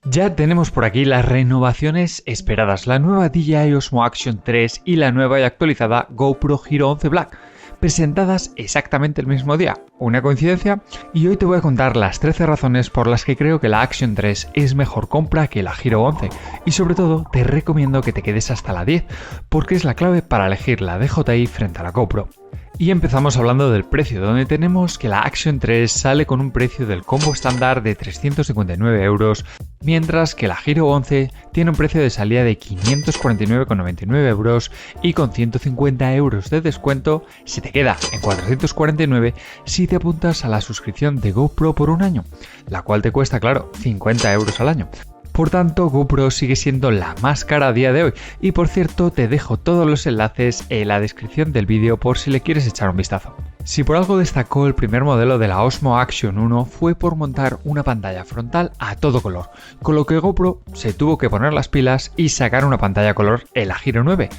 Ya tenemos por aquí las renovaciones esperadas, la nueva DJI Osmo Action 3 y la nueva y actualizada GoPro Hero 11 Black, presentadas exactamente el mismo día. ¿Una coincidencia? Y hoy te voy a contar las 13 razones por las que creo que la Action 3 es mejor compra que la Hero 11 y sobre todo te recomiendo que te quedes hasta la 10 porque es la clave para elegir la DJI frente a la GoPro. Y empezamos hablando del precio, donde tenemos que la Action 3 sale con un precio del combo estándar de 359 euros, mientras que la Hero 11 tiene un precio de salida de 549,99 euros y con 150 euros de descuento se te queda en 449 si te apuntas a la suscripción de GoPro por un año, la cual te cuesta, claro, 50 euros al año. Por tanto, GoPro sigue siendo la más cara a día de hoy y por cierto te dejo todos los enlaces en la descripción del vídeo por si le quieres echar un vistazo. Si por algo destacó el primer modelo de la Osmo Action 1 fue por montar una pantalla frontal a todo color, con lo que GoPro se tuvo que poner las pilas y sacar una pantalla a color en la Hero 9.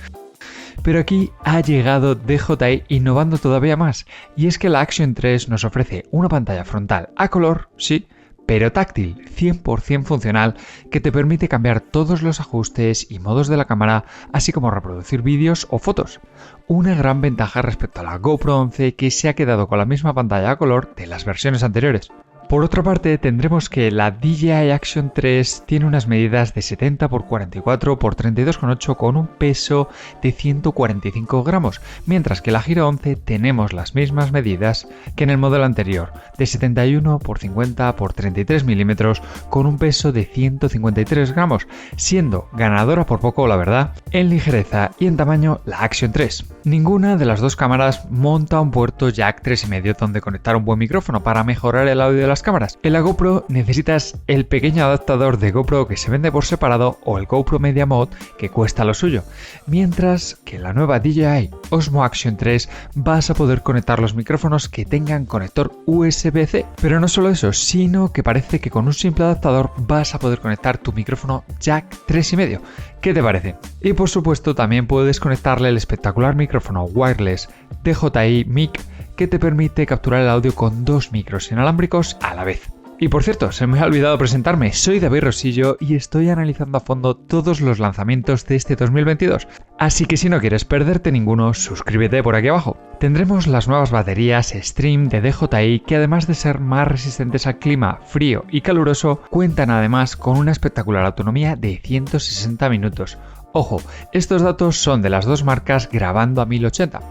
Pero aquí ha llegado DJI innovando todavía más, y es que la Action 3 nos ofrece una pantalla frontal a color, sí, pero táctil, 100% funcional, que te permite cambiar todos los ajustes y modos de la cámara, así como reproducir vídeos o fotos. Una gran ventaja respecto a la GoPro 11 que se ha quedado con la misma pantalla a color de las versiones anteriores. Por otra parte, tendremos que la DJI Action 3 tiene unas medidas de 70 x 44 x 32,8 con un peso de 145 gramos, mientras que la Hero 11 tenemos las mismas medidas que en el modelo anterior, de 71 x 50 x 33 milímetros con un peso de 153 gramos, siendo ganadora por poco, la verdad, en ligereza y en tamaño la Action 3. Ninguna de las dos cámaras monta un puerto jack 3,5 donde conectar un buen micrófono para mejorar el audio de las cámaras. En la GoPro necesitas el pequeño adaptador de GoPro que se vende por separado o el GoPro Media Mod que cuesta lo suyo, mientras que en la nueva DJI Osmo Action 3 vas a poder conectar los micrófonos que tengan conector USB-C, pero no solo eso, sino que parece que con un simple adaptador vas a poder conectar tu micrófono jack 3,5. ¿Qué te parece? Y por supuesto también puedes conectarle el espectacular micrófono wireless DJI Mic que te permite capturar el audio con dos micros inalámbricos a la vez. Y por cierto, se me ha olvidado presentarme, soy David Rosillo y estoy analizando a fondo todos los lanzamientos de este 2022. Así que si no quieres perderte ninguno, suscríbete por aquí abajo. Tendremos las nuevas baterías Stream de DJI que además de ser más resistentes al clima frío y caluroso, cuentan además con una espectacular autonomía de 160 minutos. Ojo, estos datos son de las dos marcas grabando a 1080.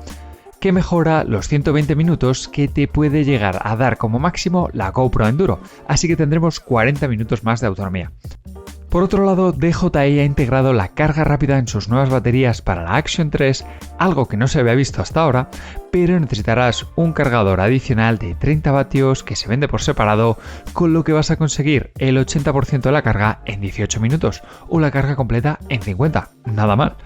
Que mejora los 120 minutos que te puede llegar a dar como máximo la GoPro Enduro, así que tendremos 40 minutos más de autonomía. Por otro lado, DJI ha integrado la carga rápida en sus nuevas baterías para la Action 3, algo que no se había visto hasta ahora, pero necesitarás un cargador adicional de 30 vatios que se vende por separado, con lo que vas a conseguir el 80% de la carga en 18 minutos o la carga completa en 50, nada mal.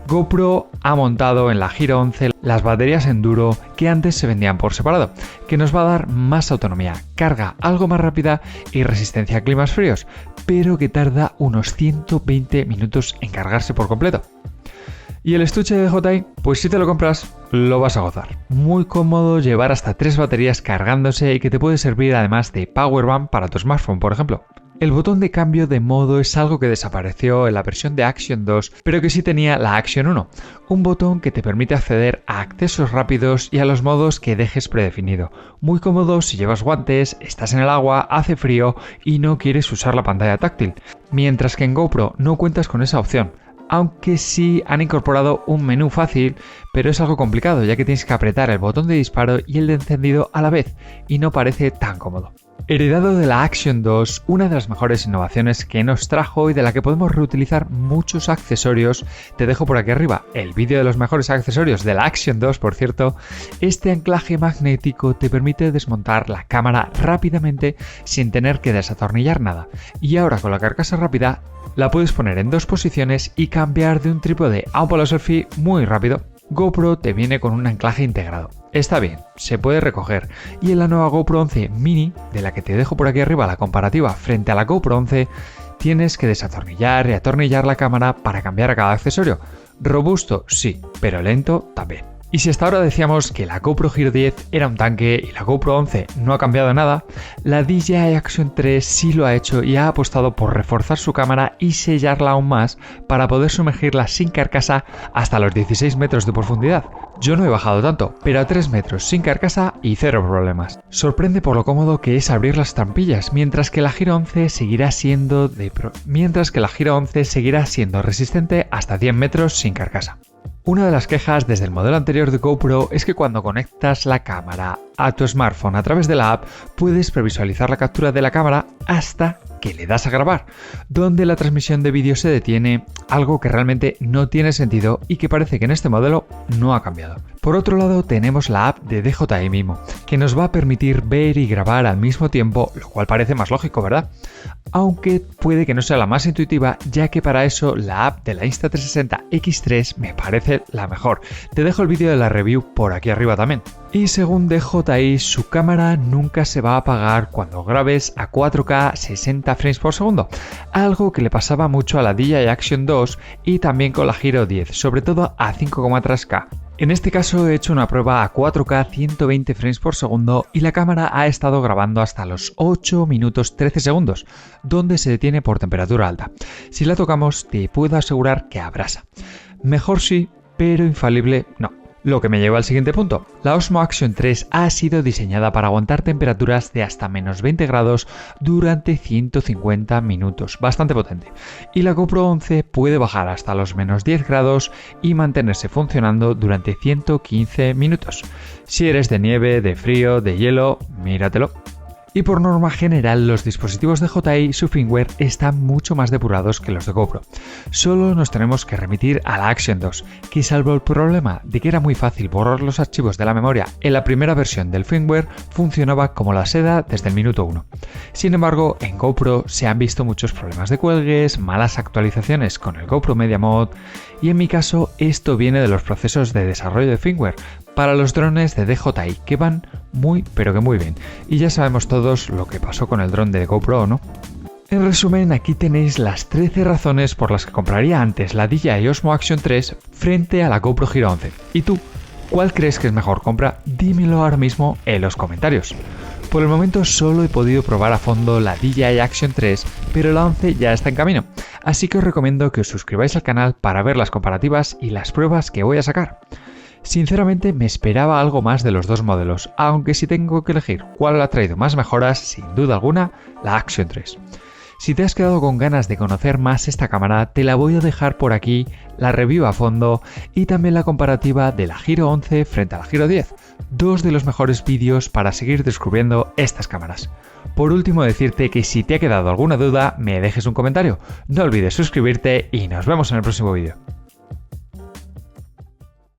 GoPro ha montado en la Hero 11 las baterías Enduro que antes se vendían por separado, que nos va a dar más autonomía, carga algo más rápida y resistencia a climas fríos, pero que tarda unos 120 minutos en cargarse por completo. Y el estuche de DJI, pues si te lo compras, lo vas a gozar. Muy cómodo llevar hasta 3 baterías cargándose y que te puede servir además de powerbank para tu smartphone, por ejemplo. El botón de cambio de modo es algo que desapareció en la versión de Action 2, pero que sí tenía la Action 1, un botón que te permite acceder a accesos rápidos y a los modos que dejes predefinido. Muy cómodo si llevas guantes, estás en el agua, hace frío y no quieres usar la pantalla táctil, mientras que en GoPro no cuentas con esa opción. Aunque sí han incorporado un menú fácil, pero es algo complicado ya que tienes que apretar el botón de disparo y el de encendido a la vez y no parece tan cómodo. Heredado de la Action 2, una de las mejores innovaciones que nos trajo y de la que podemos reutilizar muchos accesorios, te dejo por aquí arriba el vídeo de los mejores accesorios de la Action 2, por cierto. Este anclaje magnético te permite desmontar la cámara rápidamente sin tener que desatornillar nada, y ahora con la carcasa rápida la puedes poner en dos posiciones y cambiar de un trípode a un palo selfie muy rápido. GoPro te viene con un anclaje integrado. Está bien, se puede recoger. Y en la nueva GoPro 11 Mini, de la que te dejo por aquí arriba la comparativa frente a la GoPro 11, tienes que desatornillar y atornillar la cámara para cambiar a cada accesorio. Robusto, sí, pero lento también. Y si hasta ahora decíamos que la GoPro Hero 10 era un tanque y la GoPro 11 no ha cambiado nada, la DJI Action 3 sí lo ha hecho y ha apostado por reforzar su cámara y sellarla aún más para poder sumergirla sin carcasa hasta los 16 metros de profundidad. Yo no he bajado tanto, pero a 3 metros sin carcasa y cero problemas. Sorprende por lo cómodo que es abrir las trampillas, mientras que la Hero 11 seguirá siendo resistente hasta 100 metros sin carcasa. Una de las quejas desde el modelo anterior de GoPro es que cuando conectas la cámara a tu smartphone a través de la app, puedes previsualizar la captura de la cámara hasta que le das a grabar, donde la transmisión de vídeo se detiene, algo que realmente no tiene sentido y que parece que en este modelo no ha cambiado. Por otro lado, tenemos la app de DJI Mimo, que nos va a permitir ver y grabar al mismo tiempo, lo cual parece más lógico, ¿verdad? Aunque puede que no sea la más intuitiva, ya que para eso la app de la Insta360 X3 me parece la mejor. Te dejo el vídeo de la review por aquí arriba también. Y según DJI, su cámara nunca se va a apagar cuando grabes a 4K 60 frames por segundo, algo que le pasaba mucho a la DJI Action 2 y también con la Hero 10, sobre todo a 5,3K. En este caso he hecho una prueba a 4K 120 frames por segundo y la cámara ha estado grabando hasta los 8 minutos 13 segundos, donde se detiene por temperatura alta. Si la tocamos, te puedo asegurar que abrasa. Mejor sí, pero infalible no. Lo que me lleva al siguiente punto. La Osmo Action 3 ha sido diseñada para aguantar temperaturas de hasta menos 20 grados durante 150 minutos, bastante potente. Y la GoPro 11 puede bajar hasta los menos 10 grados y mantenerse funcionando durante 115 minutos. Si eres de nieve, de frío, de hielo, míratelo. Y por norma general, los dispositivos de DJI, su firmware, están mucho más depurados que los de GoPro. Solo nos tenemos que remitir a la Action 2, que salvo el problema de que era muy fácil borrar los archivos de la memoria en la primera versión del firmware, funcionaba como la seda desde el minuto 1. Sin embargo, en GoPro se han visto muchos problemas de cuelgues, malas actualizaciones con el GoPro Media Mode, y en mi caso esto viene de los procesos de desarrollo de firmware para los drones de DJI, que van muy pero que muy bien, y ya sabemos todos lo que pasó con el dron de GoPro, ¿no? En resumen, aquí tenéis las 13 razones por las que compraría antes la DJI Osmo Action 3 frente a la GoPro Hero 11. ¿Y tú? ¿Cuál crees que es mejor compra? Dímelo ahora mismo en los comentarios. Por el momento solo he podido probar a fondo la DJI Action 3, pero la 11 ya está en camino, así que os recomiendo que os suscribáis al canal para ver las comparativas y las pruebas que voy a sacar. Sinceramente me esperaba algo más de los dos modelos, aunque si tengo que elegir cuál ha traído más mejoras, sin duda alguna, la Action 3. Si te has quedado con ganas de conocer más esta cámara, te la voy a dejar por aquí, la review a fondo y también la comparativa de la Hero 11 frente a la Hero 10, dos de los mejores vídeos para seguir descubriendo estas cámaras. Por último, decirte que si te ha quedado alguna duda, me dejes un comentario. No olvides suscribirte y nos vemos en el próximo vídeo.